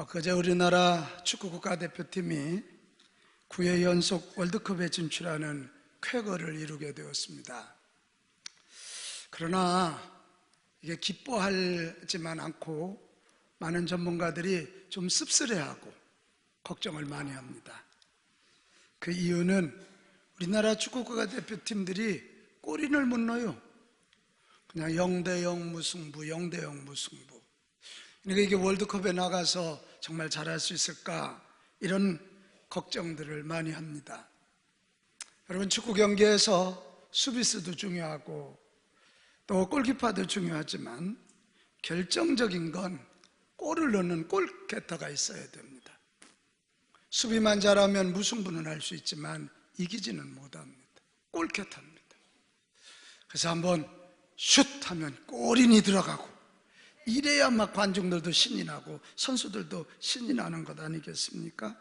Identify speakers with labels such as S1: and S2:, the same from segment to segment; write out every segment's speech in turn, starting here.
S1: 그제 우리나라 축구 국가대표팀이 9회 연속 월드컵에 진출하는 쾌거를 이루게 되었습니다. 그러나 이게 기뻐하지만 않고 많은 전문가들이 좀 씁쓸해하고 걱정을 많이 합니다. 그 이유는 우리나라 축구 국가대표팀들이 골인을 못 넣어요. 그냥 0대0 무승부, 0대0 무승부. 그러니까 이게 월드컵에 나가서 정말 잘할 수 있을까? 이런 걱정들을 많이 합니다. 여러분, 축구 경기에서 수비수도 중요하고 또 골키퍼도 중요하지만 결정적인 건 골을 넣는 골게터가 있어야 됩니다. 수비만 잘하면 무승부는 할 수 있지만 이기지는 못합니다. 골게터입니다. 그래서 한번 슛 하면 골인이 들어가고, 이래야 막 관중들도 신이 나고 선수들도 신이 나는 것 아니겠습니까?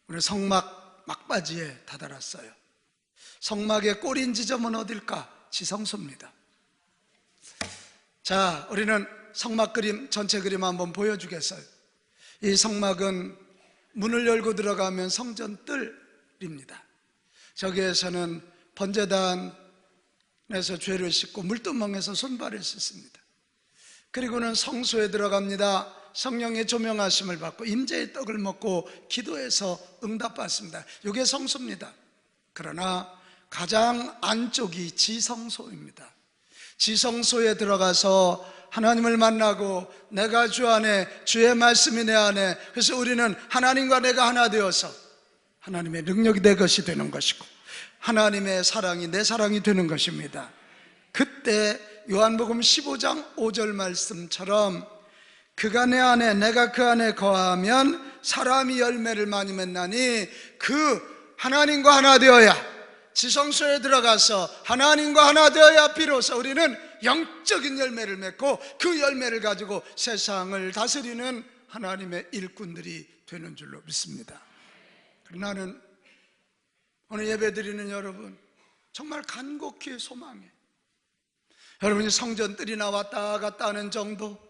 S1: 오늘 성막 막바지에 다다랐어요. 성막의 골인 지점은 어딜까? 지성소입니다. 자, 우리는 성막 그림, 전체 그림 한번 보여주겠어요. 이 성막은 문을 열고 들어가면 성전 뜰입니다. 저기에서는 번제단에서 죄를 씻고 물두멍에서 손발을 씻습니다. 그리고는 성소에 들어갑니다. 성령의 조명하심을 받고 임재의 떡을 먹고 기도해서 응답받습니다. 이게 성소입니다. 그러나 가장 안쪽이 지성소입니다. 지성소에 들어가서 하나님을 만나고 내가 주 안에, 주의 말씀이 내 안에, 그래서 우리는 하나님과 내가 하나 되어서 하나님의 능력이 내 것이 되는 것이고 하나님의 사랑이 내 사랑이 되는 것입니다. 그때 요한복음 15장 5절 말씀처럼 그가 내 안에 내가 그 안에 거하면 사람이 열매를 많이 맺나니, 그 하나님과 하나 되어야, 지성소에 들어가서 하나님과 하나 되어야 비로소 우리는 영적인 열매를 맺고 그 열매를 가지고 세상을 다스리는 하나님의 일꾼들이 되는 줄로 믿습니다. 나는 오늘 예배드리는 여러분 정말 간곡히 소망해. 여러분이 성전 뜰이나 왔다 갔다 하는 정도,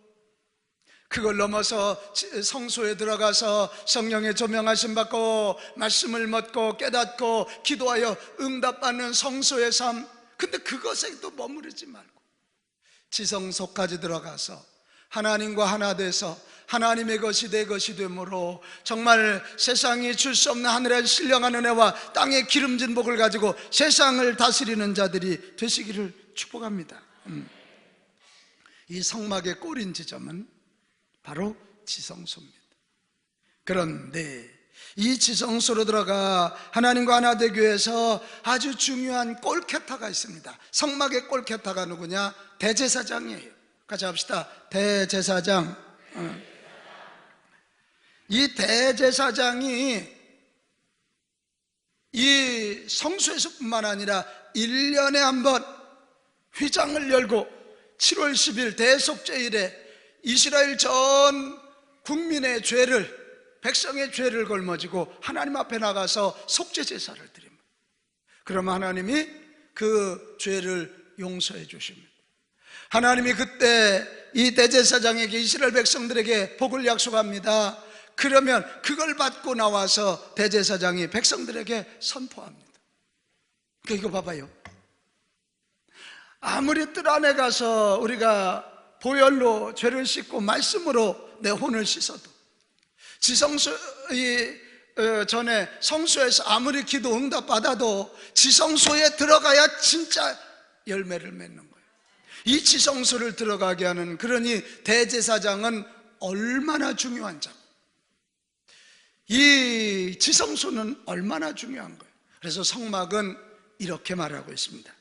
S1: 그걸 넘어서 성소에 들어가서 성령의 조명하심 받고 말씀을 먹고 깨닫고 기도하여 응답받는 성소의 삶, 근데 그것에 또 머무르지 말고 지성소까지 들어가서 하나님과 하나 돼서 하나님의 것이 내 것이 되므로 정말 세상이 줄 수 없는 하늘의 신령한 은혜와 땅의 기름진 복을 가지고 세상을 다스리는 자들이 되시기를 축복합니다. 이 성막의 골인 지점은 바로 지성소입니다. 그런데 이 지성소로 들어가 하나님과 하나 되기 위해서 아주 중요한 골게터가 있습니다. 성막의 골게터가 누구냐? 대제사장이에요. 같이 합시다. 대제사장. 이 대제사장이 이 성소에서뿐만 아니라 1년에 한 번 휘장을 열고 7월 10일 대속죄일에 이스라엘 전 국민의 죄를, 백성의 죄를 걸머지고 하나님 앞에 나가서 속죄 제사를 드립니다. 그러면 하나님이 그 죄를 용서해 주십니다. 하나님이 그때 이 대제사장에게, 이스라엘 백성들에게 복을 약속합니다. 그러면 그걸 받고 나와서 대제사장이 백성들에게 선포합니다. 이거 봐봐요. 아무리 뜰 안에 가서 우리가 보혈로 죄를 씻고 말씀으로 내 혼을 씻어도, 지성소 전에 성소에서 아무리 기도 응답 받아도 지성소에 들어가야 진짜 열매를 맺는 거예요. 이 지성소를 들어가게 하는, 그러니 대제사장은 얼마나 중요한 자, 이 지성소는 얼마나 중요한 거예요. 그래서 성막은 이렇게 말하고 있습니다.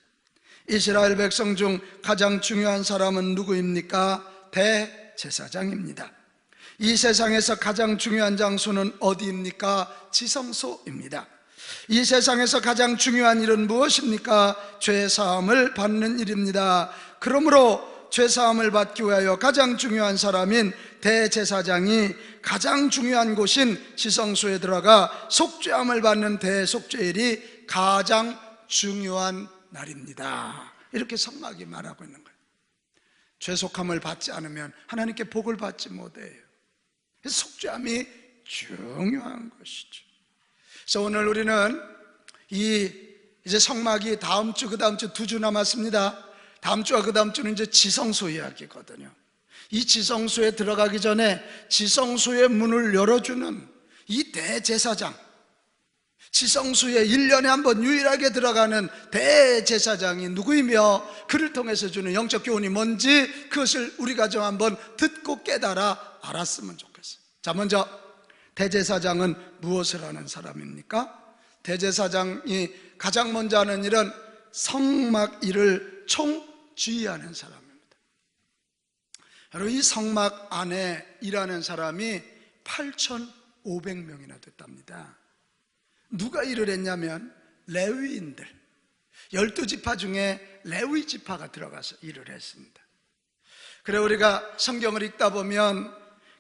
S1: 이스라엘 백성 중 가장 중요한 사람은 누구입니까? 대제사장입니다. 이 세상에서 가장 중요한 장소는 어디입니까? 지성소입니다. 이 세상에서 가장 중요한 일은 무엇입니까? 죄사함을 받는 일입니다. 그러므로 죄사함을 받기 위하여 가장 중요한 사람인 대제사장이 가장 중요한 곳인 지성소에 들어가 속죄함을 받는 대속죄일이 가장 중요한 날입니다. 이렇게 성막이 말하고 있는 거예요. 죄속함을 받지 않으면 하나님께 복을 받지 못해요. 속죄함이 중요한 것이죠. 그래서 오늘 우리는 이제 성막이 다음 주, 그 다음 주 2주 남았습니다. 다음 주와 그 다음 주는 이제 지성소 이야기거든요. 이 지성소에 들어가기 전에 지성소의 문을 열어주는 이 대제사장, 지성소에 1년에 한 번 유일하게 들어가는 대제사장이 누구이며 그를 통해서 주는 영적 교훈이 뭔지 그것을 우리가 좀 한번 듣고 깨달아 알았으면 좋겠어요. 자, 먼저 대제사장은 무엇을 하는 사람입니까? 대제사장이 가장 먼저 하는 일은 성막 일을 총주의하는 사람입니다. 여러분, 이 성막 안에 일하는 사람이 8,500명이나 됐답니다. 누가 일을 했냐면 레위인들, 12지파 중에 레위 지파가 들어가서 일을 했습니다. 그래, 우리가 성경을 읽다 보면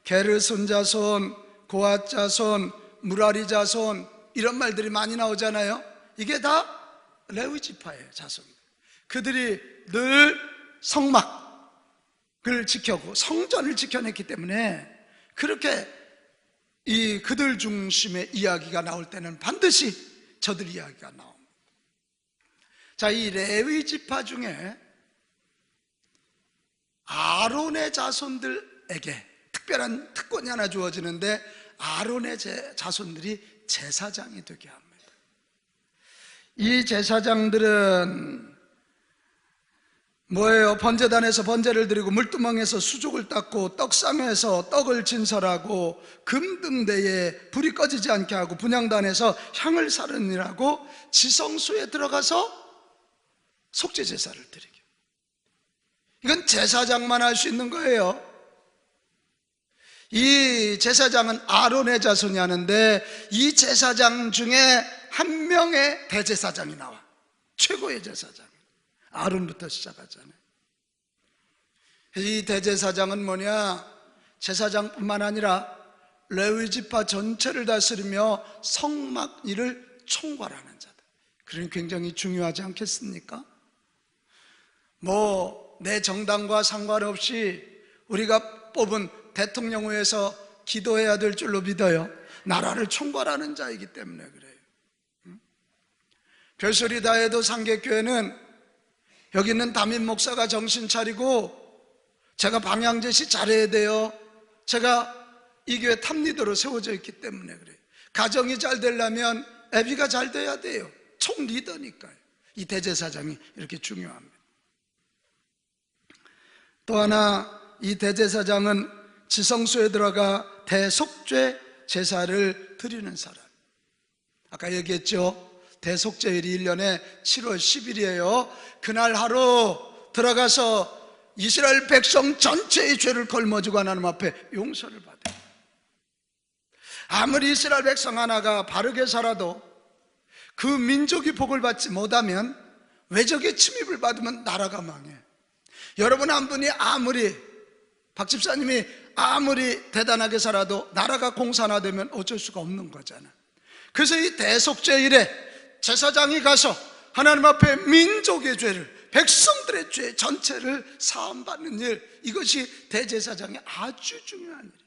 S1: 게르손 자손, 고앗 자손, 무라리 자손 이런 말들이 많이 나오잖아요. 이게 다 레위 지파의 자손입니다. 그들이 늘 성막을 지켜고 성전을 지켜냈기 때문에 그렇게 그들 중심의 이야기가 나올 때는 반드시 저들 이야기가 나옵니다. 자, 이 레위 지파 중에 아론의 자손들에게 특별한 특권이 하나 주어지는데 아론의 자손들이 제사장이 되게 합니다. 이 제사장들은 뭐예요? 번제단에서 번제를 드리고 물두멍에서 수족을 닦고 떡상에서 떡을 진설하고 금등대에 불이 꺼지지 않게 하고 분향단에서 향을 사르느라고 지성소에 들어가서 속죄 제사를 드리게. 이건 제사장만 할 수 있는 거예요. 이 제사장은 아론의 자손이 하는데 이 제사장 중에 한 명의 대제사장이 나와. 최고의 제사장. 아론부터 시작하잖아요. 이 대제사장은 뭐냐? 제사장뿐만 아니라 레위 지파 전체를 다스리며 성막 일을 총괄하는 자다. 그러니 굉장히 중요하지 않겠습니까? 내 정당과 상관없이 우리가 뽑은 대통령회에서 기도해야 될 줄로 믿어요. 나라를 총괄하는 자이기 때문에 그래요. 별소리 다 해도 상계교회는 여기 있는 담임 목사가 정신 차리고 제가 방향 제시 잘해야 돼요. 제가 이 교회 탑리더로 세워져 있기 때문에 그래요. 가정이 잘 되려면 애비가 잘 돼야 돼요. 총 리더니까요. 이 대제사장이 이렇게 중요합니다. 또 하나, 이 대제사장은 지성소에 들어가 대속죄 제사를 드리는 사람. 아까 얘기했죠. 대속죄일이 1년에 7월 10일이에요 그날 하루 들어가서 이스라엘 백성 전체의 죄를 걸머지고 하나님 앞에 용서를 받아요. 아무리 이스라엘 백성 하나가 바르게 살아도 그 민족이 복을 받지 못하면 외적의 침입을 받으면 나라가 망해. 여러분 한 분이 박 집사님이 아무리 대단하게 살아도 나라가 공산화되면 어쩔 수가 없는 거잖아. 그래서 이 대속죄일에 제사장이 가서 하나님 앞에 민족의 죄를, 백성들의 죄 전체를 사함받는 일, 이것이 대제사장의 아주 중요한 일이에요.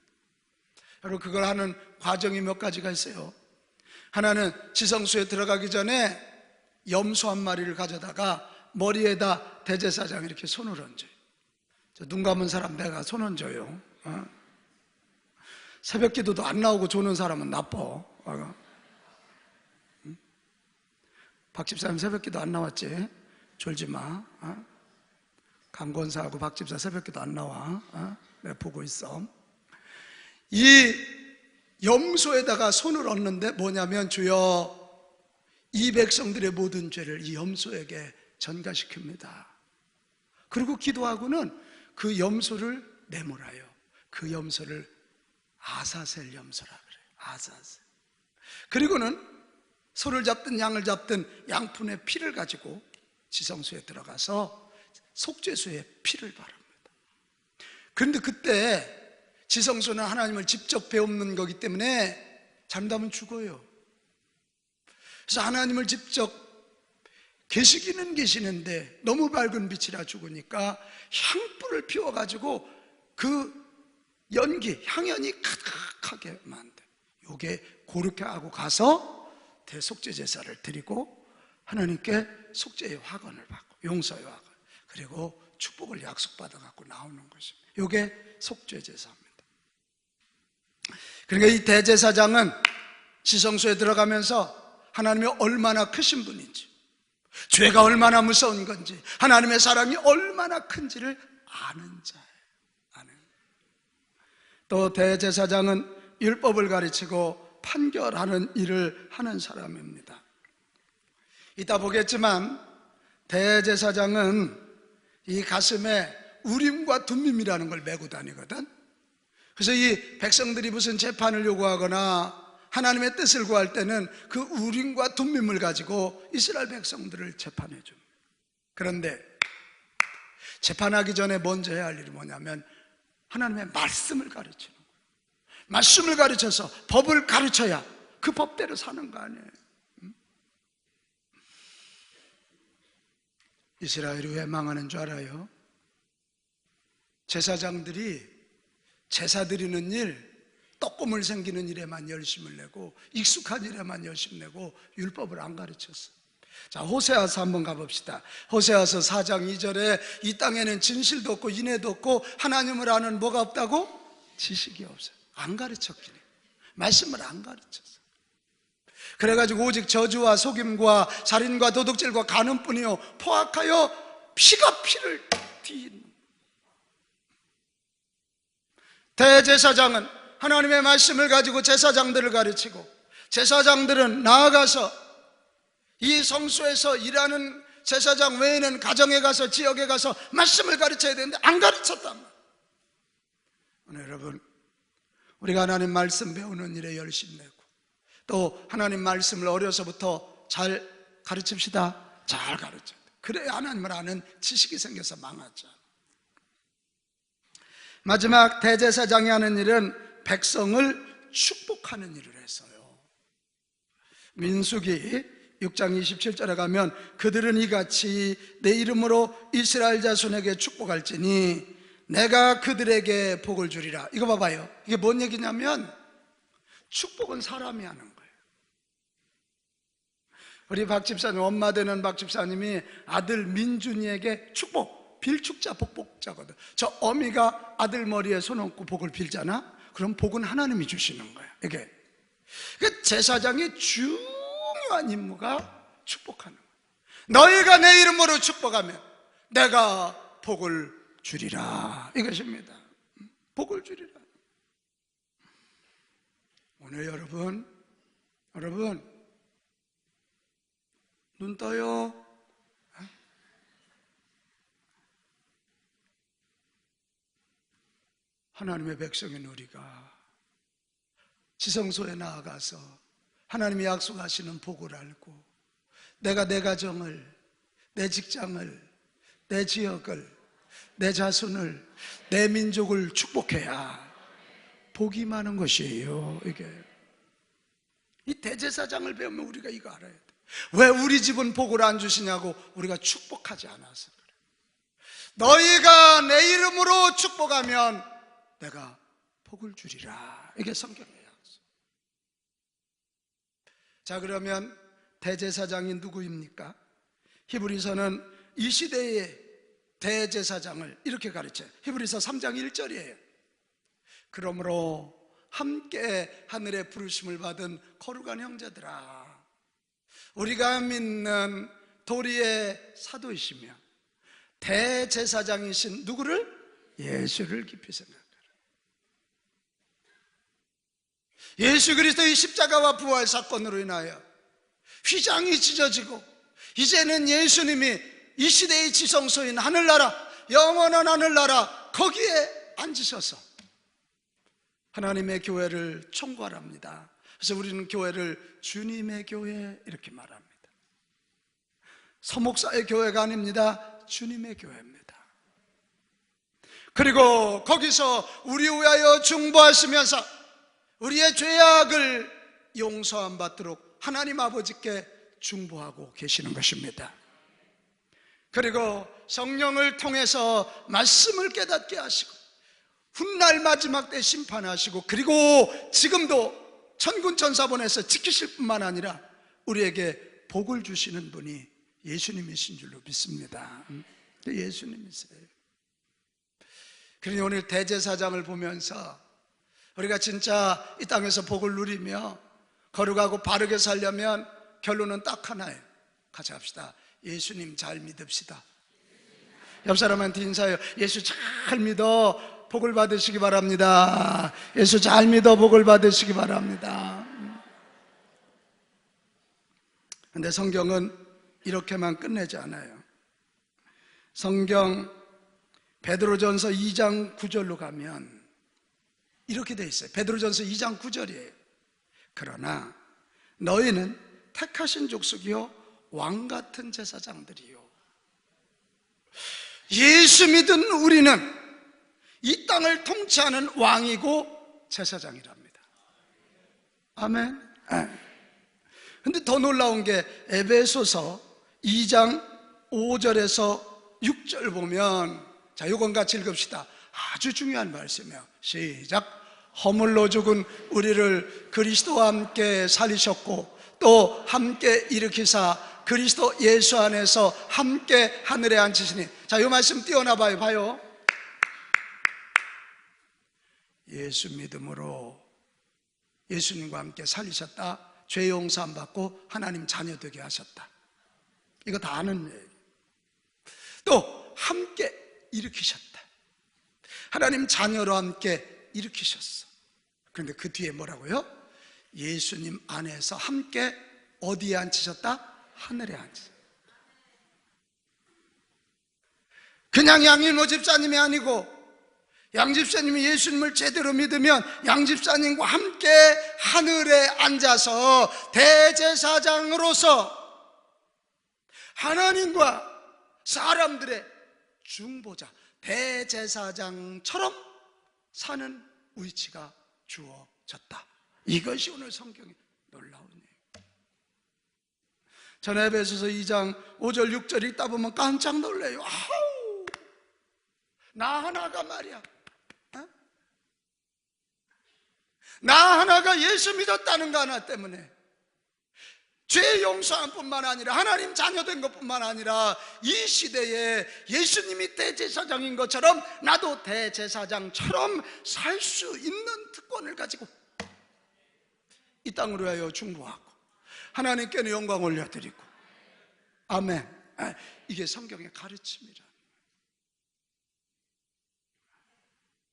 S1: 여러분, 그걸 하는 과정이 몇 가지가 있어요. 하나는 지성소에 들어가기 전에 염소 한 마리를 가져다가 머리에다 대제사장이 이렇게 손을 얹어요. 눈 감은 사람 내가 손 얹어요. 새벽 기도도 안 나오고 조는 사람은 나빠. 박 집사님 새벽 기도 안 나왔지? 졸지 마. 강권사하고 박 집사 새벽 기도 안 나와. 내가 보고 있어. 이 염소에다가 손을 얹는데 뭐냐면, 주여 이 백성들의 모든 죄를 이 염소에게 전가시킵니다. 그리고 기도하고는 그 염소를 내몰아요. 그 염소를 아사셀 염소라 그래요. 아사셀. 그리고는 소를 잡든 양을 잡든 양푼의 피를 가지고 지성소에 들어가서 속죄수에 피를 바릅니다. 그런데 그때 지성소는 하나님을 직접 배우는 거기 때문에 잘못하면 죽어요. 그래서 하나님을 직접 계시기는 계시는데 너무 밝은 빛이라 죽으니까 향불을 피워가지고 그 연기, 향연이 가득 악하게 만든, 요게 그렇게 하고 가서 대속죄 제사를 드리고 하나님께 속죄의 화관을 받고 용서의 화관, 그리고 축복을 약속받아 갖고 나오는 것입니다. 요게 속죄 제사입니다. 그러니까 이 대제사장은 지성소에 들어가면서 하나님이 얼마나 크신 분인지, 죄가 얼마나 무서운 건지, 하나님의 사랑이 얼마나 큰지를 아는 자예요. 또 대제사장은 율법을 가르치고 판결하는 일을 하는 사람입니다. 이따 보겠지만 대제사장은 이 가슴에 우림과 둠밈이라는 걸 메고 다니거든. 그래서 이 백성들이 무슨 재판을 요구하거나 하나님의 뜻을 구할 때는 그 우림과 둠밈을 가지고 이스라엘 백성들을 재판해 줍니다. 그런데 재판하기 전에 먼저 해야 할 일이 뭐냐면 하나님의 말씀을 가르치는 거예요. 말씀을 가르쳐서 법을 가르쳐야 그 법대로 사는 거 아니에요. 이스라엘이 왜 망하는 줄 알아요? 제사장들이 제사 드리는 일, 떡고물 생기는 일에만 열심을 내고 익숙한 일에만 열심 내고 율법을 안 가르쳤어요. 자, 호세아서 한번 가봅시다. 호세아서 4장 2절에 이 땅에는 진실도 없고 인애도 없고 하나님을 아는 뭐가 없다고? 지식이 없어요. 안 가르쳤긴 해요. 말씀을 안 가르쳤어요. 그래가지고 오직 저주와 속임과 살인과 도둑질과 간음뿐이요 포악하여 피가 피를 튀는. 대제사장은 하나님의 말씀을 가지고 제사장들을 가르치고, 제사장들은 나아가서 이 성소에서 일하는 제사장 외에는 가정에 가서 지역에 가서 말씀을 가르쳐야 되는데 안 가르쳤단 말이에요. 오늘 여러분, 우리가 하나님 말씀 배우는 일에 열심 내고 또 하나님 말씀을 어려서부터 잘 가르칩시다. 잘 가르쳐야 돼. 그래야 하나님을 아는 지식이 생겨서 망하죠. 마지막 대제사장이 하는 일은 백성을 축복하는 일을 했어요. 민수기 6장 27절에 가면 그들은 이같이 내 이름으로 이스라엘 자손에게 축복할지니 내가 그들에게 복을 주리라. 이거 봐봐요. 이게 뭔 얘기냐면 축복은 사람이 하는 거예요. 우리 박 집사님, 엄마 되는 박 집사님이 아들 민준이에게 축복, 빌축자 복복자거든. 저 어미가 아들 머리에 손 얹고 복을 빌잖아. 그럼 복은 하나님이 주시는 거야. 이게 제사장의 중요한 임무가 축복하는 거야. 너희가 내 이름으로 축복하면 내가 복을 주리라, 이것입니다. 복을 주리라. 오늘 여러분 눈 떠요. 하나님의 백성인 우리가 지성소에 나아가서 하나님이 약속하시는 복을 알고 내가 내 가정을, 내 직장을, 내 지역을, 내 자손을, 내 민족을 축복해야 복이 많은 것이에요. 이게 이 대제사장을 배우면 우리가 이거 알아야 돼. 왜 우리 집은 복을 안 주시냐고? 우리가 축복하지 않아서 그래. 너희가 내 이름으로 축복하면 내가 복을 주리라. 이게 성경의 약속. 자, 그러면 대제사장이 누구입니까? 히브리서는 이 시대의 대제사장을 이렇게 가르쳐요. 히브리서 3장 1절이에요. 그러므로 함께 하늘의 부르심을 받은 거룩한 형제들아, 우리가 믿는 도리의 사도이시며 대제사장이신 누구를? 예수를 깊이 생각하라. 예수 그리스도의 십자가와 부활 사건으로 인하여 휘장이 찢어지고 이제는 예수님이 이 시대의 지성소인 하늘나라, 영원한 하늘나라 거기에 앉으셔서 하나님의 교회를 총괄합니다. 그래서 우리는 교회를 주님의 교회 이렇게 말합니다. 서목사의 교회가 아닙니다. 주님의 교회입니다. 그리고 거기서 우리 위하여 중보하시면서 우리의 죄악을 용서함 받도록 하나님 아버지께 중보하고 계시는 것입니다. 그리고 성령을 통해서 말씀을 깨닫게 하시고 훗날 마지막 때 심판하시고, 그리고 지금도 천군 천사본에서 지키실 뿐만 아니라 우리에게 복을 주시는 분이 예수님이신 줄로 믿습니다. 예수님이세요. 그러니 오늘 대제사장을 보면서 우리가 진짜 이 땅에서 복을 누리며 거룩하고 바르게 살려면 결론은 딱 하나예요. 같이 합시다. 예수님 잘 믿읍시다. 옆 사람한테 인사해요. 예수 잘 믿어 복을 받으시기 바랍니다. 예수 잘 믿어 복을 받으시기 바랍니다. 근데 성경은 이렇게만 끝내지 않아요. 성경 베드로전서 2장 9절로 가면 이렇게 돼 있어요. 베드로전서 2장 9절이에요. 그러나 너희는 택하신 족속이요 왕같은 제사장들이요. 예수 믿은 우리는 이 땅을 통치하는 왕이고 제사장이랍니다. 아멘. 근데 더 놀라운 게 에베소서 2장 5절에서 6절 보면, 자, 이건 같이 읽읍시다. 아주 중요한 말씀이에요. 시작. 허물로 죽은 우리를 그리스도와 함께 살리셨고 또 함께 일으키사 그리스도 예수 안에서 함께 하늘에 앉히시니. 자, 이 말씀 띄워놔봐요. 봐요. 예수 믿음으로 예수님과 함께 살리셨다. 죄 용서함 받고 하나님 자녀 되게 하셨다. 이거 다 아는 얘기. 또 함께 일으키셨다. 하나님 자녀로 함께 일으키셨어. 그런데 그 뒤에 뭐라고요? 예수님 안에서 함께 어디에 앉히셨다? 하늘에 앉히셨다. 그냥 양일모 집사님이 아니고 양집사님이 예수님을 제대로 믿으면 양집사님과 함께 하늘에 앉아서 대제사장으로서 하나님과 사람들의 중보자, 대제사장처럼 사는 위치가 주어졌다. 이것이 오늘 성경의 놀라운 얘기예요. 전 에베소서 2장 5절 6절 읽다 보면 깜짝 놀래요. 아우, 나 하나가 말이야, 나 하나가 예수 믿었다는 거 하나 때문에 죄 용서한 뿐만 아니라 하나님 자녀된 것뿐만 아니라 이 시대에 예수님이 대제사장인 것처럼 나도 대제사장처럼 살 수 있는 특권을 가지고 이 땅으로 하여 중보하고 하나님께는 영광 올려드리고. 아멘. 이게 성경의 가르침이라.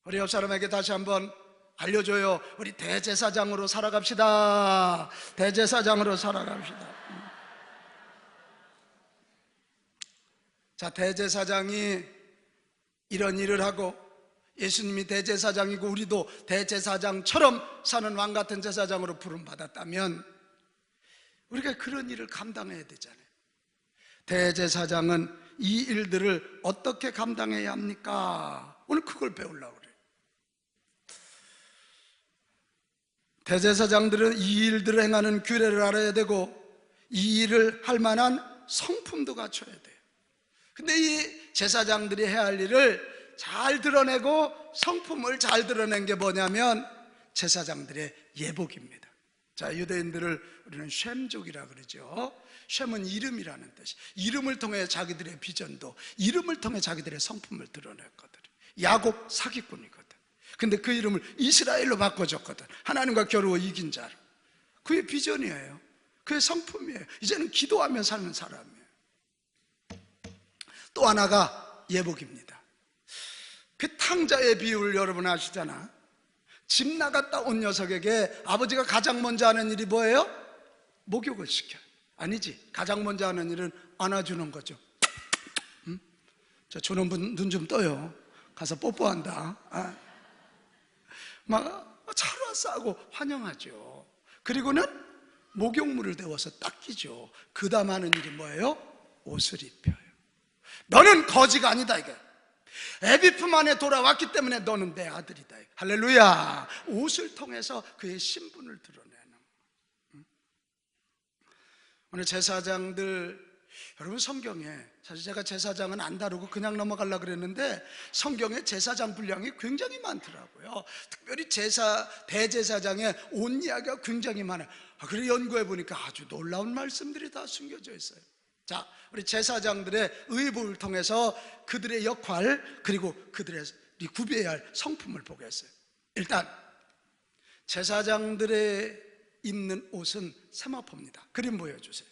S1: 우리 옆 사람에게 다시 한번 알려줘요. 우리 대제사장으로 살아갑시다. 대제사장으로 살아갑시다. 자, 대제사장이 이런 일을 하고 예수님이 대제사장이고 우리도 대제사장처럼 사는 왕같은 제사장으로 부름받았다면 우리가 그런 일을 감당해야 되잖아요. 대제사장은 이 일들을 어떻게 감당해야 합니까? 오늘 그걸 배우려고 그래요. 대제사장들은 이 일들을 행하는 규례를 알아야 되고 이 일을 할 만한 성품도 갖춰야 돼요. 근데 이 제사장들이 해야 할 일을 잘 드러내고 성품을 잘 드러낸 게 뭐냐면 제사장들의 예복입니다. 자, 유대인들을 우리는 쉔족이라 그러죠. 쉔은 이름이라는 뜻이. 이름을 통해 자기들의 비전도, 이름을 통해 자기들의 성품을 드러냈거든. 야곱 사기꾼이거든. 근데 그 이름을 이스라엘로 바꿔줬거든. 하나님과 겨루어 이긴 자로. 그의 비전이에요. 그의 성품이에요. 이제는 기도하며 사는 사람이에요. 또 하나가 예복입니다. 그 탕자의 비유를 여러분 아시잖아. 집 나갔다 온 녀석에게 아버지가 가장 먼저 하는 일이 뭐예요? 목욕을 시켜요. 아니지, 가장 먼저 하는 일은 안아주는 거죠. 저 주는 분 눈 좀 떠요. 가서 뽀뽀한다. 막 잘 왔어 하고 환영하죠. 그리고는 목욕물을 데워서 닦이죠. 그 다음 하는 일이 뭐예요? 옷을 입혀요. 너는 거지가 아니다 이게. 애비 품 안에 돌아왔기 때문에 너는 내 아들이다. 할렐루야. 옷을 통해서 그의 신분을 드러내는. 오늘 제사장들 여러분, 성경에 사실 제가 제사장은 안 다루고 그냥 넘어가려고 그랬는데 성경에 제사장 분량이 굉장히 많더라고요. 특별히 대제사장의 온 이야기가 굉장히 많아요. 그래 연구해 보니까 아주 놀라운 말씀들이 다 숨겨져 있어요. 자, 우리 제사장들의 의복을 통해서 그들의 역할, 그리고 그들의 구비해야 할 성품을 보겠어요. 일단 제사장들의 입는 옷은 세마포입니다. 그림 보여주세요.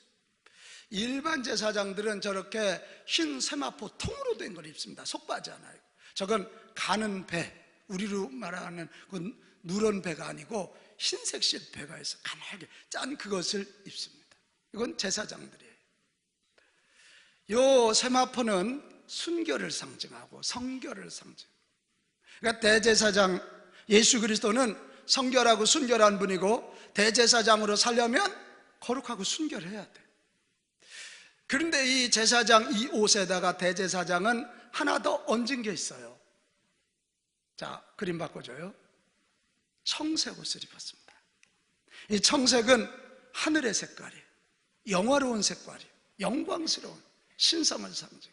S1: 일반 제사장들은 저렇게 흰 세마포 통으로 된 걸 입습니다. 속바지 하나요. 저건 가는 배, 우리로 말하는 그 누런 배가 아니고 흰색 실배가 있어 가늘게 짠 그것을 입습니다. 이건 제사장들이에요. 요 세마포는 순결을 상징하고 성결을 상징. 그러니까 대제사장 예수 그리스도는 성결하고 순결한 분이고, 대제사장으로 살려면 거룩하고 순결해야 돼. 그런데 이 제사장 이 옷에다가 대제사장은 하나 더 얹은 게 있어요. 자, 그림 바꿔줘요. 청색 옷을 입었습니다. 이 청색은 하늘의 색깔이에요. 영화로운 색깔이에요. 영광스러운 신성을 상징해요.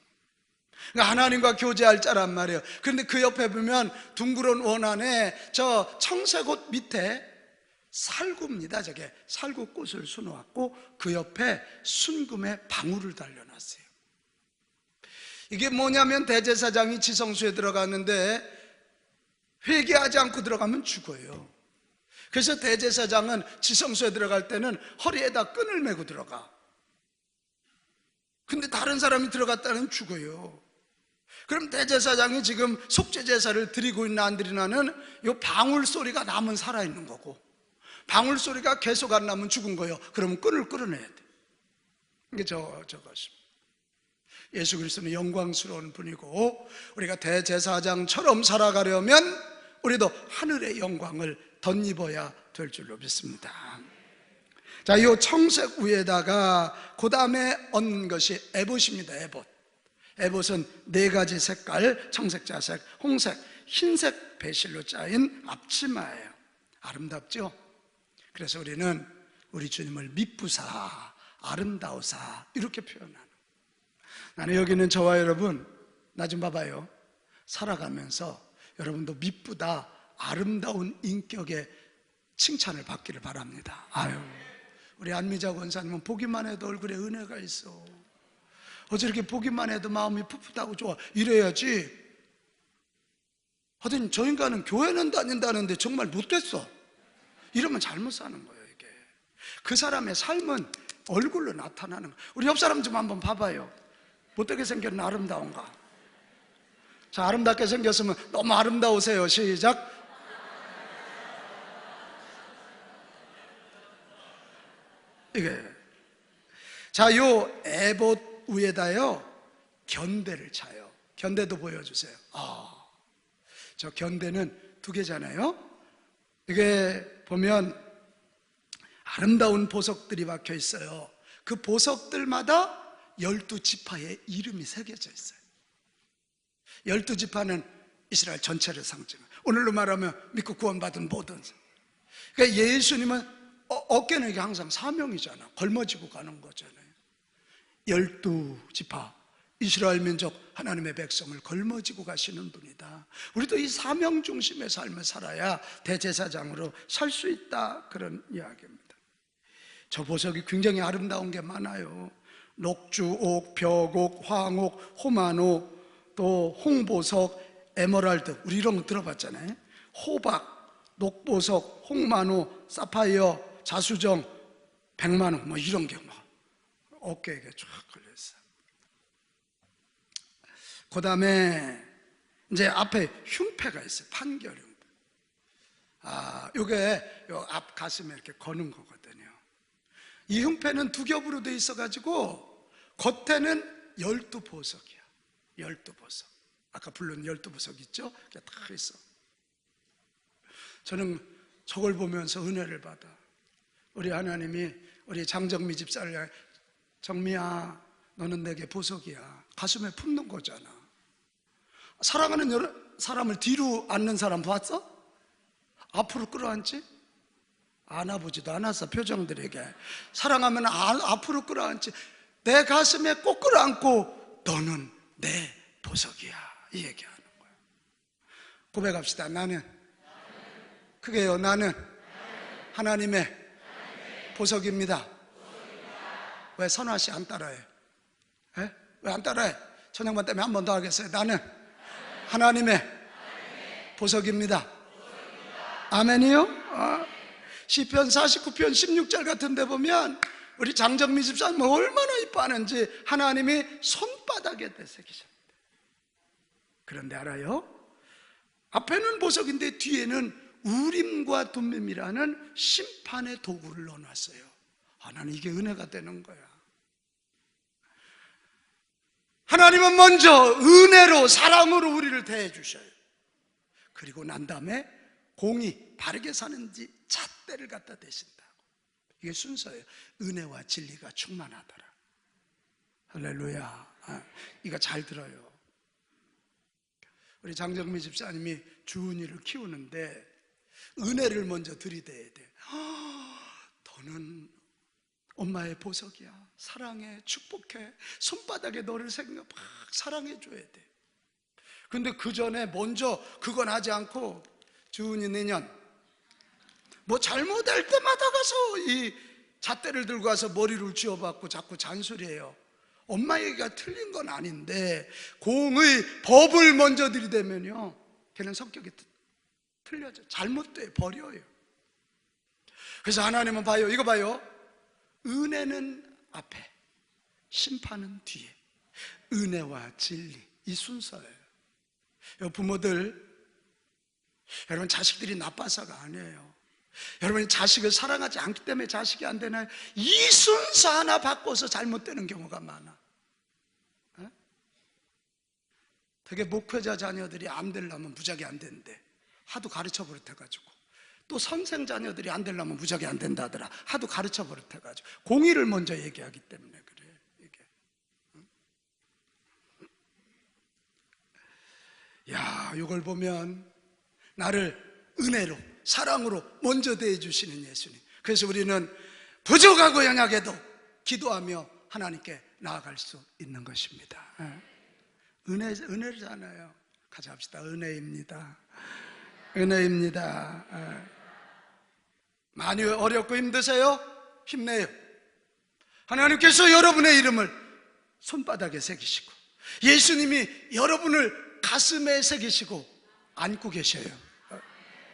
S1: 그러니까 하나님과 교제할 자란 말이에요. 그런데 그 옆에 보면 둥그런 원안에 저 청색 옷 밑에 살구입니다. 저게 살구꽃을 수놓았고 그 옆에 순금의 방울을 달려놨어요. 이게 뭐냐면 대제사장이 지성소에 들어갔는데 회개하지 않고 들어가면 죽어요. 그래서 대제사장은 지성소에 들어갈 때는 허리에다 끈을 메고 들어가. 근데 다른 사람이 들어갔다는 죽어요. 그럼 대제사장이 지금 속죄제사를 드리고 있나 안 드리나는 이 방울 소리가 나면 살아있는 거고, 방울 소리가 계속 안 나면 죽은 거예요. 그러면 끈을 끌어내야 돼. 이게 저것입니다. 예수 그리스도는 영광스러운 분이고, 우리가 대제사장처럼 살아가려면 우리도 하늘의 영광을 덧입어야 될 줄로 믿습니다. 자, 이 청색 위에다가 그 다음에 얹은 것이 에봇입니다. 에봇은 네 가지 색깔, 청색, 자색, 홍색, 흰색 배실로 짜인 앞치마예요. 아름답죠? 그래서 우리는 우리 주님을 미쁘사, 아름다우사 이렇게 표현하는. 나는 여기 있는 저와 여러분, 나 좀 봐봐요. 살아가면서 여러분도 미쁘다, 아름다운 인격의 칭찬을 받기를 바랍니다. 아유, 우리 안미자 권사님은 보기만 해도 얼굴에 은혜가 있어. 어제 이렇게 보기만 해도 마음이 풋풋하고 좋아. 이래야지. 하여튼 저 인간은 교회는 다닌다는데 정말 못됐어. 이러면 잘못 사는 거예요, 이게. 그 사람의 삶은 얼굴로 나타나는 거예요. 우리 옆 사람 좀 한번 봐봐요. 못되게 생겼나 아름다운가? 자, 아름답게 생겼으면 너무 아름다우세요. 시작. 이게. 자, 요 에봇 위에다요 견대를 차요. 견대도 보여주세요. 저 견대는 두 개잖아요. 이게 보면 아름다운 보석들이 박혀 있어요. 그 보석들마다 12지파의 이름이 새겨져 있어요. 12지파는 이스라엘 전체를 상징해요. 오늘로 말하면 믿고 구원받은 모든. 그러니까 예수님은 어깨는 이게 항상 사명이잖아. 걸머지고 가는 거잖아요. 12지파 이스라엘 민족 하나님의 백성을 걸머지고 가시는 분이다. 우리도 이 사명 중심의 삶을 살아야 대제사장으로 살 수 있다, 그런 이야기입니다. 저 보석이 굉장히 아름다운 게 많아요. 녹주옥, 벽옥, 황옥, 호마노, 또 홍보석, 에메랄드, 우리 이런 거 들어봤잖아요. 호박, 녹보석, 홍마노, 사파이어, 자수정, 백만원, 뭐 이런 게 막 어깨에 쫙 걸려있어요. 그 다음에 이제 앞에 흉패가 있어요. 판결 흉패. 요게 요 앞 가슴에 이렇게 거는 거거든요. 이 흉패는 두 겹으로 돼 있어가지고 겉에는 12보석이야. 12보석. 아까 부른 12보석 있죠? 그게 다 있어. 저는 저걸 보면서 은혜를 받아. 우리 하나님이 우리 장정미 집사를, 정미야, 너는 내게 보석이야. 가슴에 품는 거잖아. 사랑하는 사람을 뒤로 앉는 사람 봤어? 앞으로 끌어앉지? 안아보지도 않았어. 표정들에게. 사랑하면 앞으로 끌어앉지. 내 가슴에 꼭 끌어안고 너는 내 보석이야, 이 얘기하는 거예요. 고백합시다. 나는, 그게요, 나는 하나님의 보석입니다. 왜 선화씨 안 따라해요? 왜 안 따라해? 천양반 때문에 한 번 더 하겠어요. 나는 하나님의 보석입니다. 아멘이요? 시편 49편 16절 같은 데 보면 우리 장정미 집사님 얼마나 이뻐하는지 하나님이 손바닥에 새기셨습니다. 그런데 알아요? 앞에는 보석인데 뒤에는 우림과 둠밈이라는 심판의 도구를 넣어놨어요. 나는 이게 은혜가 되는 거야. 하나님은 먼저 은혜로, 사랑으로 우리를 대해 주셔요. 그리고 난 다음에 공의, 바르게 사는지 잣대를 갖다 대신다고. 이게 순서예요. 은혜와 진리가 충만하더라. 할렐루야. 이거 잘 들어요. 우리 장정미 집사님이 주은이를 키우는데 은혜를 먼저 들이대야 돼. 너는 엄마의 보석이야. 사랑해, 축복해. 손바닥에 너를 생겨 막 사랑해줘야 돼. 근데 그 전에 먼저 그건 하지 않고 주은이 내년 뭐 잘못할 때마다 가서 이 잣대를 들고 와서 머리를 쥐어박고 자꾸 잔소리해요. 엄마 얘기가 틀린 건 아닌데 공의 법을 먼저 들이대면요, 걔는 성격이 틀려져. 잘못돼 버려요. 그래서 하나님은 봐요, 이거 봐요. 은혜는 앞에, 심판은 뒤에. 은혜와 진리, 이 순서예요. 부모들, 여러분 자식들이 나빠서가 아니에요. 여러분이 자식을 사랑하지 않기 때문에 자식이 안 되나요? 이 순서 하나 바꿔서 잘못되는 경우가 많아. 되게 목회자 자녀들이 안 되려면 무작위 안 되는데 하도 가르쳐 버릇해가지고, 또 선생 자녀들이 안 되려면 무작위 안 된다 하더라. 하도 가르쳐 버릇해가지고 공의를 먼저 얘기하기 때문에 그래. 이게. 야, 이걸 보면 나를 은혜로, 사랑으로 먼저 대해주시는 예수님. 그래서 우리는 부족하고 연약해도 기도하며 하나님께 나아갈 수 있는 것입니다. 은혜잖아요. 같이 합시다. 은혜입니다. 은혜입니다. 많이 어렵고 힘드세요? 힘내요. 하나님께서 여러분의 이름을 손바닥에 새기시고 예수님이 여러분을 가슴에 새기시고 안고 계셔요.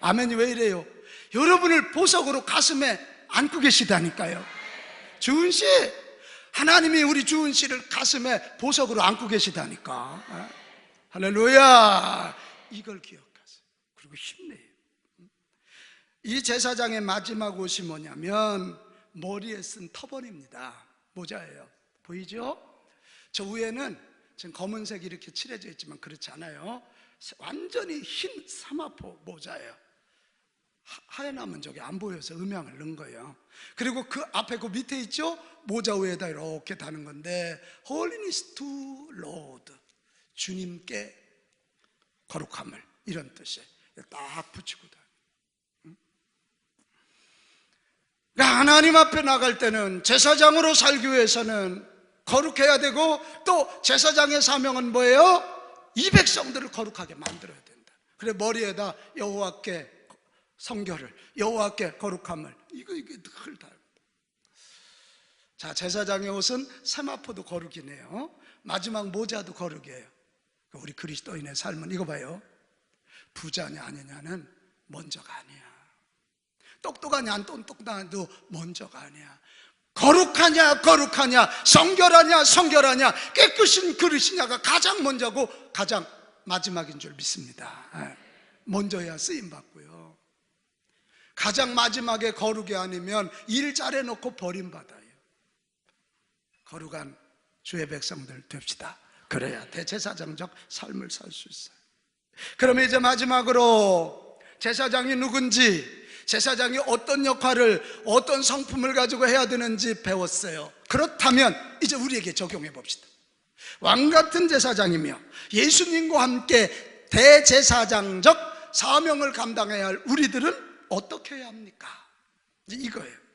S1: 아멘이 왜 이래요? 여러분을 보석으로 가슴에 안고 계시다니까요. 주은 씨, 하나님이 우리 주은 씨를 가슴에 보석으로 안고 계시다니까. 할렐루야. 이걸 기억하세요. 그리고 힘내요. 이 제사장의 마지막 옷이 뭐냐면 머리에 쓴 터번입니다. 모자예요. 보이죠? 저 위에는 지금 검은색이 이렇게 칠해져 있지만 그렇지 않아요. 완전히 흰 사마포 모자예요. 하얀하면 저기 안 보여서 음향을 넣은 거예요. 그리고 그 앞에 그 밑에 있죠? 모자 위에다 이렇게 다는 건데 Holiness to Lord, 주님께 거룩함을, 이런 뜻이에요. 딱 붙이고 다녀요. 그러니까 하나님 앞에 나갈 때는, 제사장으로 살기 위해서는 거룩해야 되고, 또 제사장의 사명은 뭐예요? 이 백성들을 거룩하게 만들어야 된다. 그래 머리에다 여호와께 성결을, 여호와께 거룩함을, 이거 늘 다. 자, 제사장의 옷은 세마포도 거룩이네요. 마지막 모자도 거룩이에요. 우리 그리스도인의 삶은 이거 봐요. 부자냐 아니냐는 먼저가 아니야. 똑똑하냐 안 똑똑하냐도 먼저가 아니야. 거룩하냐 거룩하냐, 성결하냐 성결하냐, 깨끗인 그릇이냐가 가장 먼저고 가장 마지막인 줄 믿습니다. 먼저야 쓰임받고요. 가장 마지막에 거룩이 아니면 일 잘해놓고 버림받아요. 거룩한 주의 백성들 됩시다. 그래야 대제사장적 삶을 살 수 있어요. 그러면 이제 마지막으로 제사장이 누군지, 제사장이 어떤 역할을, 어떤 성품을 가지고 해야 되는지 배웠어요. 그렇다면 이제 우리에게 적용해 봅시다. 왕같은 제사장이며 예수님과 함께 대제사장적 사명을 감당해야 할 우리들은 어떻게 해야 합니까? 이제 이거예요.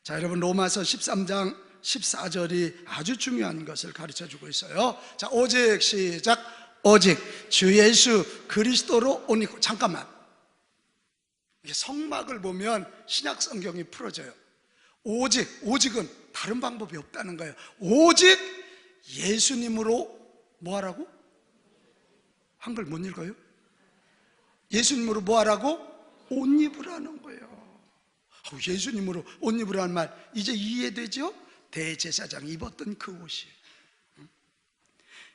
S1: 자, 여러분, 로마서 13장 14절이 아주 중요한 것을 가르쳐주고 있어요. 자, 오직, 시작. 오직 주 예수 그리스도로 옷 입고. 잠깐만, 이게 성막을 보면 신약 성경이 풀어져요. 오직은 다른 방법이 없다는 거예요. 오직 예수님으로 뭐 하라고? 한글 못 읽어요? 예수님으로 뭐 하라고? 옷 입으라는 거예요. 예수님으로 옷 입으라는 말 이제 이해되죠? 대제사장이 입었던 그 옷이에요.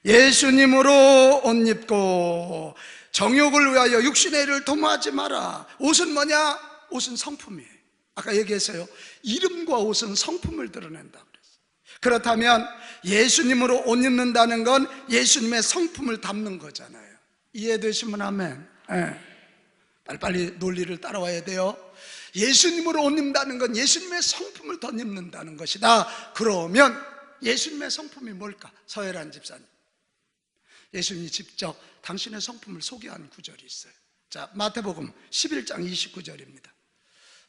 S1: 예수님으로 옷 입고 정욕을 위하여 육신의 일을 도모하지 마라. 옷은 뭐냐? 옷은 성품이에요. 아까 얘기했어요. 이름과 옷은 성품을 드러낸다 그랬어요. 그렇다면 예수님으로 옷 입는다는 건 예수님의 성품을 담는 거잖아요. 이해되시면 아멘. 빨리빨리 논리를 따라와야 돼요. 예수님으로 옷 입는다는 건 예수님의 성품을 덧입는다는 것이다. 그러면 예수님의 성품이 뭘까? 서혜란 집사님, 예수님이 직접 당신의 성품을 소개한 구절이 있어요. 자, 마태복음 11장 29절입니다.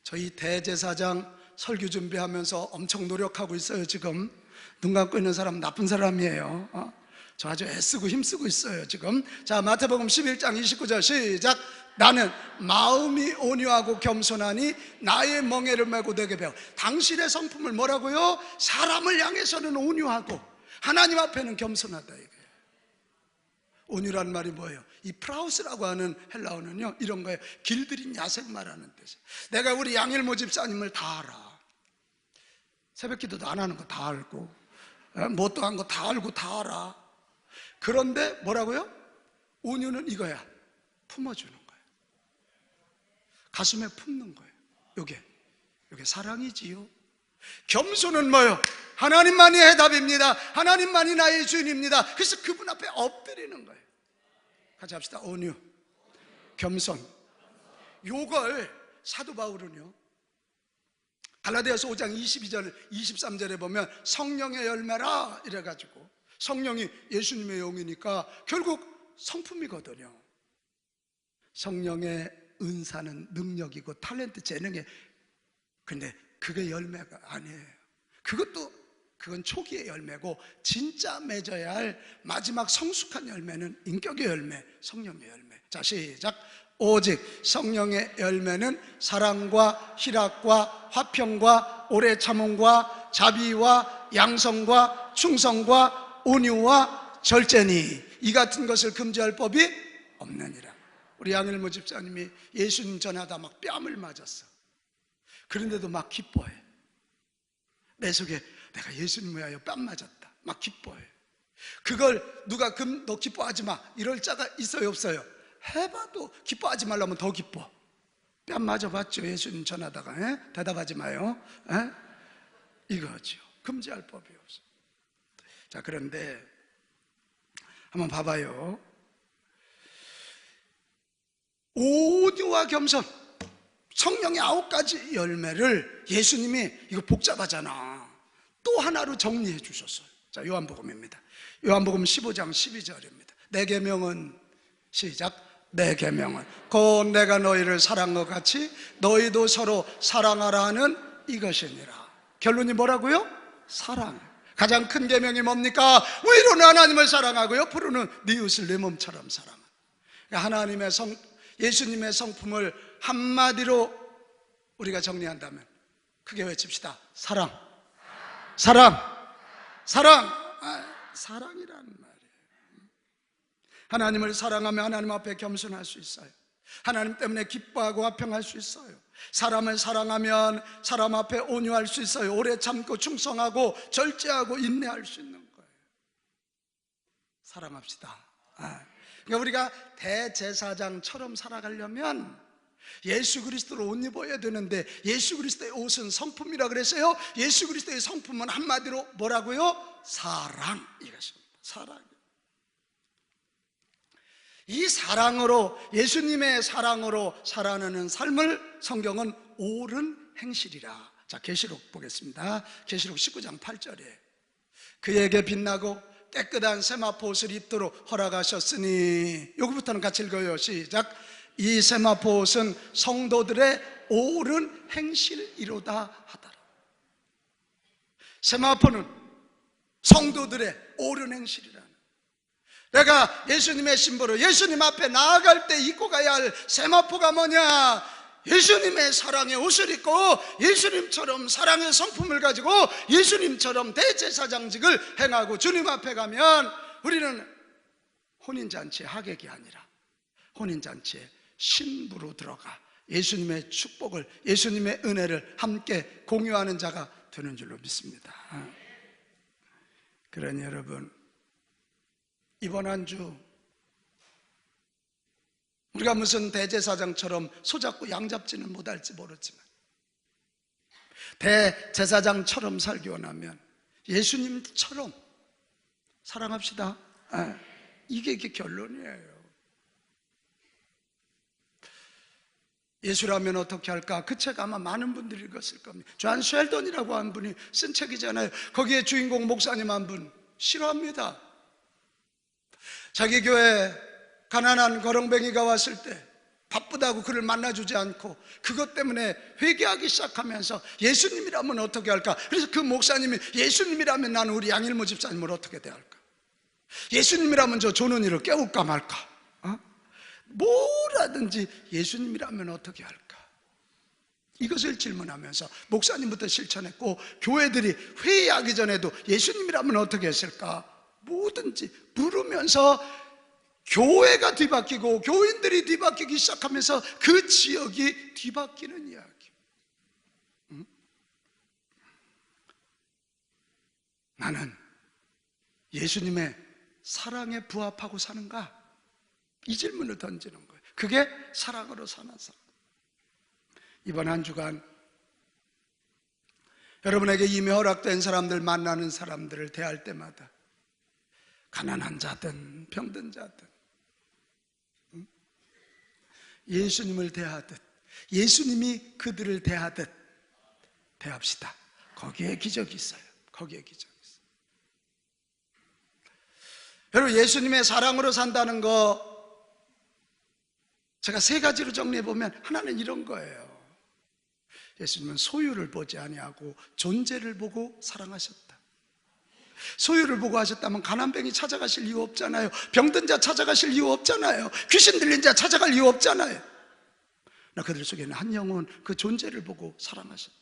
S1: 저희 대제사장 설교 준비하면서 엄청 노력하고 있어요. 지금 눈 감고 있는 사람 나쁜 사람이에요. 저 아주 애쓰고 힘쓰고 있어요 지금. 자, 마태복음 11장 29절 시작. 나는 마음이 온유하고 겸손하니 나의 멍에를 메고 내게 배워. 당신의 성품을 뭐라고요? 사람을 향해서는 온유하고 하나님 앞에는 겸손하다 이거예요. 온유란 말이 뭐예요? 이 프라우스라고 하는 헬라어는요 이런 거예요. 길들인 야생 말하는 뜻이에요. 내가 우리 양일모 집사님을 다 알아. 새벽기도도 안 하는 거 다 알고 뭣도 한 거 다 알고 다 알아. 그런데 뭐라고요? 온유는 이거야. 품어주는 거예요. 가슴에 품는 거예요. 요게 사랑이지요. 겸손은 뭐예요? 하나님만이 해답입니다. 하나님만이 나의 주인입니다. 그래서 그분 앞에 엎드리는 거예요. 같이 합시다. 온유, 겸손. 요걸 사도 바울은요 갈라디아서 5장 22절 23절에 보면 성령의 열매라 이래가지고, 성령이 예수님의 영이니까 결국 성품이거든요. 성령의 은사는 능력이고 탤런트, 재능에, 근데 그게 열매가 아니에요. 그건 초기의 열매고 진짜 맺어야 할 마지막 성숙한 열매는 인격의 열매, 성령의 열매. 자, 시작. 오직 성령의 열매는 사랑과 희락과 화평과 오래 참음과 자비와 양성과 충성과 온유와 절제니 이 같은 것을 금지할 법이 없느니라. 우리 양일모 집사님이 예수님 전하다 막 뺨을 맞았어. 그런데도 막 기뻐해. 내 속에 내가 예수님 위하여 뺨 맞았다 막 기뻐해. 그걸 누가 너 기뻐하지 마 이럴 자가 있어요 없어요? 해봐도 기뻐하지 말라면 더 기뻐. 뺨 맞아봤죠? 예수님 전하다가 대답하지 마요. 이거죠. 금지할 법이 없어. 자, 그런데 한번 봐봐요. 온유와 겸손, 성령의 9가지 열매를 예수님이, 이거 복잡하잖아, 또 하나로 정리해 주셨어요. 자, 요한복음입니다. 요한복음 15장 12절입니다. 내 계명은, 시작. 내 계명은 곧 내가 너희를 사랑한 것 같이 너희도 서로 사랑하라 하는 이것이니라. 결론이 뭐라고요? 사랑. 가장 큰 계명이 뭡니까? 위로는 하나님을 사랑하고 옆으로는 네 이웃을 내 몸처럼 사랑하라. 하나님의 예수님의 성품을 한마디로 우리가 정리한다면 크게 외칩시다. 사랑. 사랑. 사랑. 사랑이라는 말이에요. 하나님을 사랑하며 하나님 앞에 겸손할 수 있어요. 하나님 때문에 기뻐하고 화평할 수 있어요. 사람을 사랑하면 사람 앞에 온유할 수 있어요. 오래 참고 충성하고 절제하고 인내할 수 있는 거예요. 사랑합시다. 그러니까 우리가 대제사장처럼 살아가려면 예수 그리스도로 옷 입어야 되는데, 예수 그리스도의 옷은 성품이라 그랬어요. 예수 그리스도의 성품은 한마디로 뭐라고요? 사랑. 이것입니다. 사랑. 이 사랑으로, 예수님의 사랑으로 살아가는 삶을 성경은 옳은 행실이라. 자, 계시록 보겠습니다. 계시록 19장 8절에 그에게 빛나고 깨끗한 세마포 옷을 입도록 허락하셨으니, 여기부터는 같이 읽어요. 시작. 이 세마포 옷은 성도들의 옳은 행실이로다 하더라. 세마포는 성도들의 옳은 행실이라는, 내가 예수님의 심보로 예수님 앞에 나아갈 때 입고 가야 할 세마포가 뭐냐? 예수님의 사랑의 옷을 입고 예수님처럼 사랑의 성품을 가지고 예수님처럼 대제사장직을 행하고 주님 앞에 가면 우리는 혼인잔치의 하객이 아니라 혼인잔치의 신부로 들어가 예수님의 축복을, 예수님의 은혜를 함께 공유하는 자가 되는 줄로 믿습니다. 그러니 여러분, 이번 한 주 우리가 무슨 대제사장처럼 손잡고 양잡지는 못할지 모르지만 대제사장처럼 살기 원하면 예수님처럼 사랑합시다. 이게 결론이에요. 예수라면 어떻게 할까? 그 책 아마 많은 분들이 읽었을 겁니다. 존 쉘던이라고 한 분이 쓴 책이잖아요. 거기에 주인공 목사님 한 분 싫어합니다. 자기 교회 가난한 거렁뱅이가 왔을 때 바쁘다고 그를 만나주지 않고 그것 때문에 회개하기 시작하면서 예수님이라면 어떻게 할까? 그래서 그 목사님이 예수님이라면 나는 우리 양일모 집사님을 어떻게 대할까? 예수님이라면 저 조는이를 깨울까 말까? 뭐라든지 예수님이라면 어떻게 할까? 이것을 질문하면서 목사님부터 실천했고 교회들이 회의하기 전에도 예수님이라면 어떻게 했을까? 뭐든지 물으면서 교회가 뒤바뀌고 교인들이 뒤바뀌기 시작하면서 그 지역이 뒤바뀌는 이야기. 나는 예수님의 사랑에 부합하고 사는가? 이 질문을 던지는 거예요. 그게 사랑으로 사는 사람. 이번 한 주간 여러분에게 이미 허락된 사람들, 만나는 사람들을 대할 때마다 가난한 자든 병든 자든 예수님을 대하듯, 예수님이 그들을 대하듯 대합시다. 거기에 기적이 있어요. 거기에 기적이 있어요. 여러분, 예수님의 사랑으로 산다는 거 제가 세 가지로 정리해보면 하나는 이런 거예요. 예수님은 소유를 보지 아니하고 존재를 보고 사랑하셨다. 소유를 보고 하셨다면 가난뱅이 찾아가실 이유 없잖아요. 병든 자 찾아가실 이유 없잖아요. 귀신 들린 자 찾아갈 이유 없잖아요. 나 그들 속에 있는 한 영혼, 그 존재를 보고 사랑하셨다.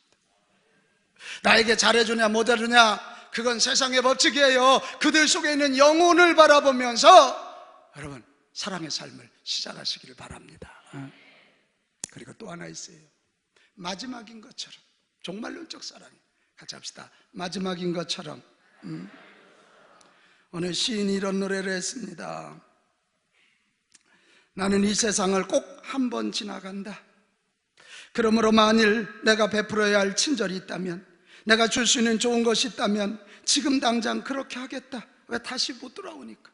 S1: 나에게 잘해주냐 못해주냐 그건 세상의 법칙이에요. 그들 속에 있는 영혼을 바라보면서 여러분 사랑의 삶을 시작하시기를 바랍니다. 그리고 또 하나 있어요. 마지막인 것처럼, 종말론적 사랑. 같이 합시다. 마지막인 것처럼. 어느 시인이 이런 노래를 했습니다. 나는 이 세상을 꼭 한 번 지나간다. 그러므로 만일 내가 베풀어야 할 친절이 있다면, 내가 줄 수 있는 좋은 것이 있다면 지금 당장 그렇게 하겠다. 왜? 다시 못 돌아오니까.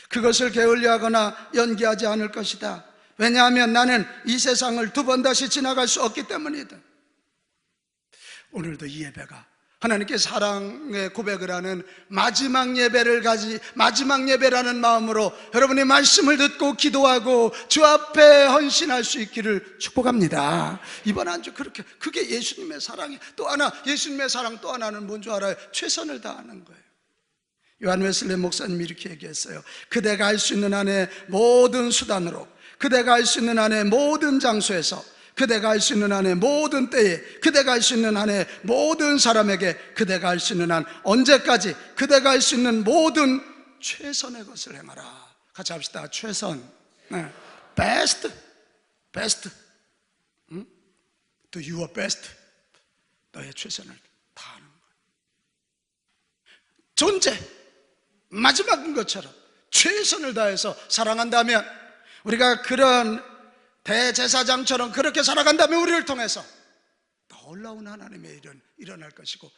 S1: 그것을 게을리하거나 연기하지 않을 것이다. 왜냐하면 나는 이 세상을 두 번 다시 지나갈 수 없기 때문이다. 오늘도 이 예배가 하나님께 사랑의 고백을 하는 마지막 예배라는 마음으로 여러분의 말씀을 듣고 기도하고 주 앞에 헌신할 수 있기를 축복합니다. 이번 한 주 그게 예수님의 사랑이. 또 하나, 예수님의 사랑 또 하나는 뭔지 알아요? 최선을 다하는 거예요. 요한 웨슬리 목사님이 이렇게 얘기했어요. 그대가 할 수 있는 한의 모든 수단으로, 그대가 할 수 있는 한의 모든 장소에서, 그대가 할 수 있는 한의 모든 때에, 그대가 할 수 있는 한의 모든 사람에게, 그대가 할 수 있는 한 언제까지 그대가 할 수 있는 모든 최선의 것을 행하라. 같이 합시다. 최선. 네. Best. Do your best. 너의 최선을 다하는 거예요. 존재. 마지막인 것처럼 최선을 다해서 사랑한다면, 우리가 그런 대제사장처럼 그렇게 살아간다면 우리를 통해서 놀라운 하나님의 일은 일어날 것이고,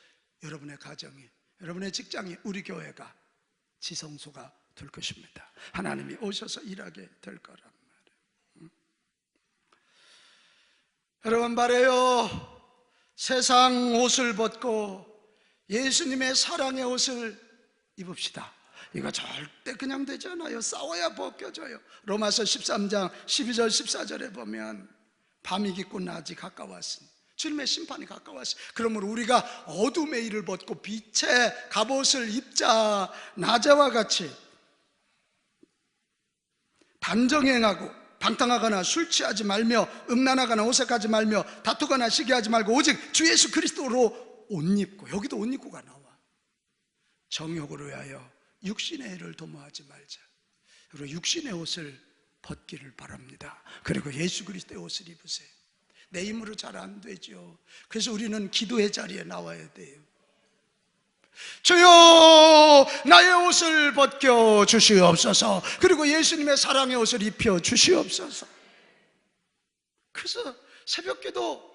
S1: 여러분의 가정이, 여러분의 직장이, 우리 교회가 지성소가 될 것입니다. 하나님이 오셔서 일하게 될 거란 말이에요. 여러분 바래요. 세상 옷을 벗고 예수님의 사랑의 옷을 입읍시다. 이거 절대 그냥 되지 않아요. 싸워야 벗겨져요. 로마서 13장 12절 14절에 보면 밤이 깊고 낮이 가까웠으니 주님의 심판이 가까웠어요. 그러므로 우리가 어둠의 일을 벗고 빛의 갑옷을 입자. 낮에와 같이 단정행하고 방탕하거나 술 취하지 말며 음란하거나 오색하지 말며 다투거나 시기하지 말고 오직 주 예수 그리스도로 옷 입고, 여기도 옷 입고가 나와. 정욕으로 위하여 육신의 일을 도모하지 말자. 그리고 육신의 옷을 벗기를 바랍니다. 그리고 예수 그리스도의 옷을 입으세요. 내 힘으로 잘 안 되죠. 그래서 우리는 기도의 자리에 나와야 돼요. 주여, 나의 옷을 벗겨 주시옵소서. 그리고 예수님의 사랑의 옷을 입혀 주시옵소서. 그래서 새벽기도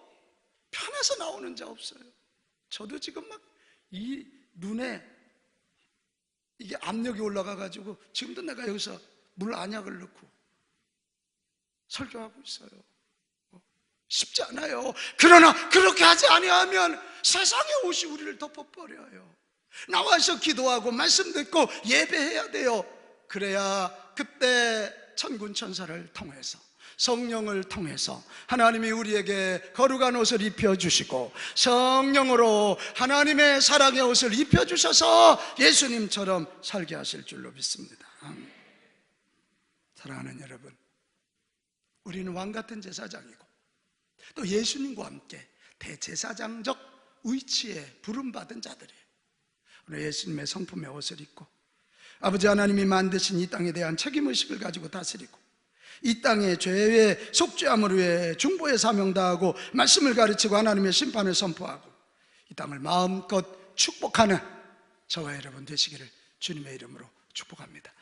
S1: 편해서 나오는 자 없어요. 저도 지금 막 이 눈에 이게 압력이 올라가가지고 지금도 내가 여기서 물 안약을 넣고 설교하고 있어요. 쉽지 않아요. 그러나 그렇게 하지 아니하면 세상의 옷이 우리를 덮어버려요. 나와서 기도하고 말씀 듣고 예배해야 돼요. 그래야 그때 천군 천사를 통해서, 성령을 통해서 하나님이 우리에게 거룩한 옷을 입혀주시고 성령으로 하나님의 사랑의 옷을 입혀주셔서 예수님처럼 살게 하실 줄로 믿습니다. 사랑하는 여러분, 우리는 왕같은 제사장이고 또 예수님과 함께 대제사장적 위치에 부름받은 자들이에요. 오늘 예수님의 성품의 옷을 입고 아버지 하나님이 만드신 이 땅에 대한 책임의식을 가지고 다스리고 이 땅의 죄에 속죄함을 위해 중보의 사명 다하고 말씀을 가르치고 하나님의 심판을 선포하고 이 땅을 마음껏 축복하는 저와 여러분 되시기를 주님의 이름으로 축복합니다.